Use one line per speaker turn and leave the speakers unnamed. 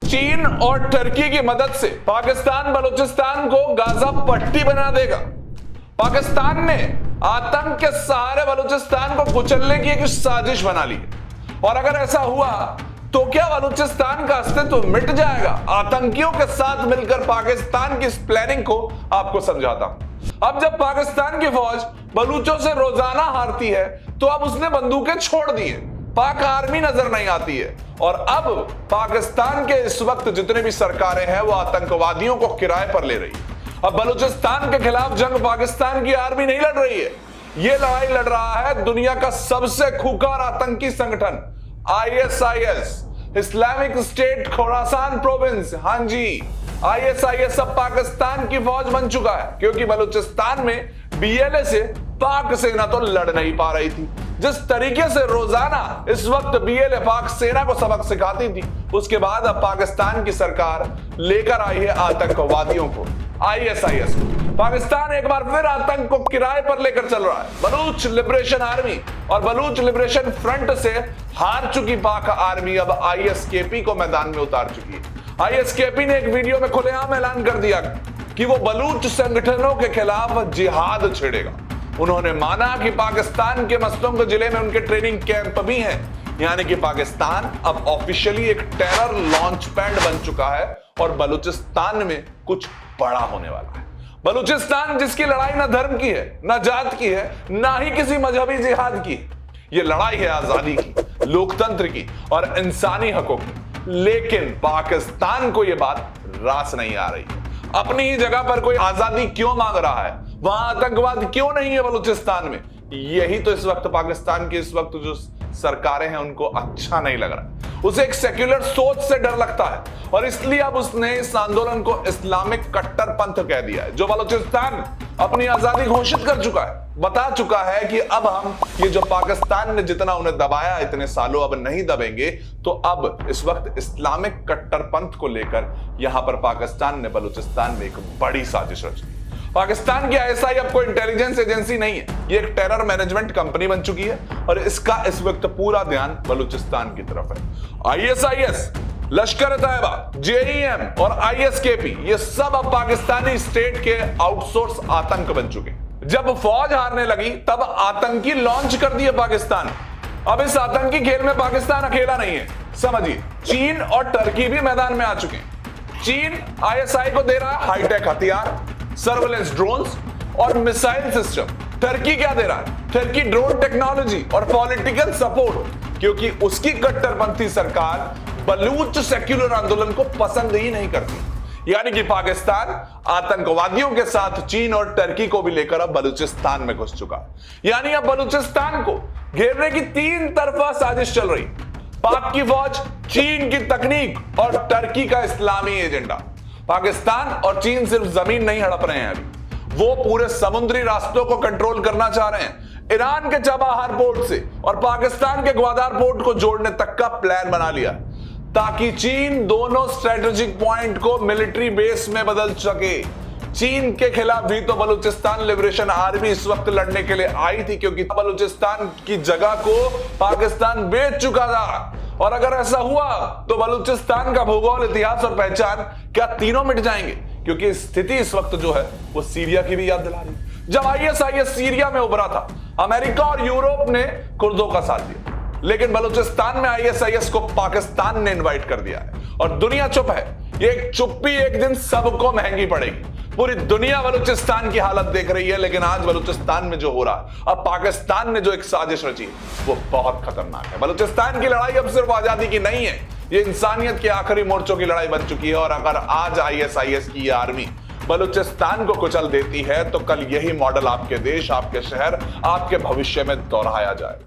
चीन और टर्की की मदद से पाकिस्तान बलूचिस्तान को गाजा पट्टी बना देगा। पाकिस्तान ने आतंक के सहारे बलूचिस्तान को कुचलने की एक साजिश बना ली और अगर ऐसा हुआ तो क्या बलूचिस्तान का अस्तित्व मिट जाएगा? आतंकियों के साथ मिलकर पाकिस्तान की इस प्लानिंग को आपको समझाता हूं। अब जब पाकिस्तान की फौज बलूचों से रोजाना हारती है तो अब उसने बंदूकें छोड़ दी है, पाक आर्मी नजर नहीं आती है और अब पाकिस्तान के इस वक्त जितने भी सरकारें हैं वो आतंकवादियों को किराए पर ले रही है। अब बलूचिस्तान के खिलाफ जंग पाकिस्तान की आर्मी नहीं लड़ रही है, ये लड़ाई लड़ रहा है दुनिया का सबसे खूंखार आतंकी संगठन ISIS, Islamic state Khorasan province. हां जी, ISIS अब पाकिस्तान की फौज बन चुका है क्योंकि बलूचिस्तान में BLA से पाक सेना तो लड़ नहीं पा रही थी। जिस तरीके से रोजाना इस वक्त BLA पाक सेना को सबक सिखाती थी, उसके बाद अब पाकिस्तान की सरकार लेकर आई है आतंकवादियों को, ISIS को। पाकिस्तान एक बार फिर आतंक को किराए पर लेकर चल रहा है। बलूच लिबरेशन आर्मी और बलूच लिबरेशन फ्रंट से हार चुकी पाक आर्मी अब ISKP को मैदान में उतार चुकी है। ISKP ने एक वीडियो में खुलेआम ऐलान कर दिया कि वो बलूच संगठनों के खिलाफ जिहाद छेड़ेगा। उन्होंने माना कि पाकिस्तान के मस्तंग जिले में उनके ट्रेनिंग कैंप भी हैं, यानी कि पाकिस्तान अब ऑफिशियली एक टेरर लॉन्च पैड बन चुका है और बलूचिस्तान में कुछ बड़ा होने वाला है। बलूचिस्तान जिसकी लड़ाई ना धर्म की है, ना जात की है, ना ही किसी मजहबी जिहाद की है। ये लड़ाई है आजादी की, लोकतंत्र की और इंसानी हकों की। लेकिन पाकिस्तान को यह बात रास नहीं आ रही है। अपनी ही जगह पर कोई आजादी क्यों मांग रहा है? वहां आतंकवाद क्यों नहीं है बलूचिस्तान में? यही तो इस वक्त पाकिस्तान की इस वक्त जो सरकारें हैं उनको अच्छा नहीं लग रहा। उसे एक सेक्युलर सोच से डर लगता है और इसलिए अब उसने इस आंदोलन को इस्लामिक कट्टरपंथ कह दिया है, जो बलूचिस्तान अपनी आजादी घोषित कर चुका है, बता चुका है कि अब हम ये जो पाकिस्तान ने जितना उन्हें दबाया इतने सालों अब नहीं दबेंगे। तो अब इस वक्त इस्लामिक कट्टरपंथ को लेकर यहां पर पाकिस्तान ने बलूचिस्तान में एक बड़ी साजिश रची। पाकिस्तान की ISI अब कोई इंटेलिजेंस एजेंसी नहीं है, ये एक टेरर मैनेजमेंट कंपनी बन चुकी है और इसका इस वक्त पूरा ध्यान बलूचिस्तान की तरफ है। ISIS, लश्कर-ए-तैयबा, JEM और ISKP ये सब अब पाकिस्तानी स्टेट के आउटसोर्स आतंक बन चुके हैं। जब फौज हारने लगी तब आतंकी लॉन्च कर दिए पाकिस्तान। अब इस आतंकी खेल में पाकिस्तान अकेला नहीं है, समझिए चीन और टर्की भी मैदान में आ चुके हैं। चीन ISI को दे रहा है हाईटेक हथियार, सर्वेलेंस ड्रोन्स और मिसाइल सिस्टम। टर्की क्या दे रहा है? टर्की ड्रोन टेक्नोलॉजी और पॉलिटिकल सपोर्ट, क्योंकि उसकी कट्टरपंथी सरकार बलूच सेक्युलर आंदोलन को पसंद ही नहीं करती। यानी कि पाकिस्तान आतंकवादियों के साथ चीन और टर्की को भी लेकर अब बलूचिस्तान में घुस चुका। यानी अब बलूचिस्तान को घेरने की 3 तरफा साजिश चल रही। पाक की फौज, चीन की तकनीक और टर्की का इस्लामी एजेंडा। पाकिस्तान और चीन सिर्फ जमीन नहीं हड़प रहे हैं, अभी वो पूरे समुद्री रास्तों को कंट्रोल करना चाह रहे हैं। ईरान के चाबहार पोर्ट से और पाकिस्तान के ग्वादार पोर्ट को जोड़ने तक का प्लान बना लिया ताकि चीन दोनों स्ट्रेटेजिक पॉइंट को मिलिट्री बेस में बदल सके। चीन के खिलाफ भी तो बलूचिस्तान लिबरेशन आर्मी इस वक्त लड़ने के लिए आई थी, क्योंकि बलूचिस्तान की जगह को पाकिस्तान बेच चुका था। और अगर ऐसा हुआ तो बलूचिस्तान का भूगोल, इतिहास और पहचान क्या तीनों मिट जाएंगे? क्योंकि स्थिति इस वक्त जो है वो सीरिया की भी याद दिला रही है। जब ISIS सीरिया में उभरा था, अमेरिका और यूरोप ने कुर्दों का साथ दिया, लेकिन बलूचिस्तान में ISIS को पाकिस्तान ने इनवाइट कर दिया है और दुनिया चुप है। ये एक चुप्पी एक दिन सबको महंगी पड़ेगी। पूरी दुनिया बलूचिस्तान की हालत देख रही है, लेकिन आज बलूचिस्तान में जो हो रहा है, अब पाकिस्तान ने जो एक साजिश रची वो बहुत खतरनाक है। बलूचिस्तान की लड़ाई अब सिर्फ आजादी की नहीं है, ये इंसानियत के आखिरी मोर्चों की लड़ाई बन चुकी है। और अगर आज ISIS की आर्मी बलूचिस्तान को कुचल देती है तो कल यही मॉडल आपके देश, आपके शहर, आपके भविष्य में दोहराया जाएगा।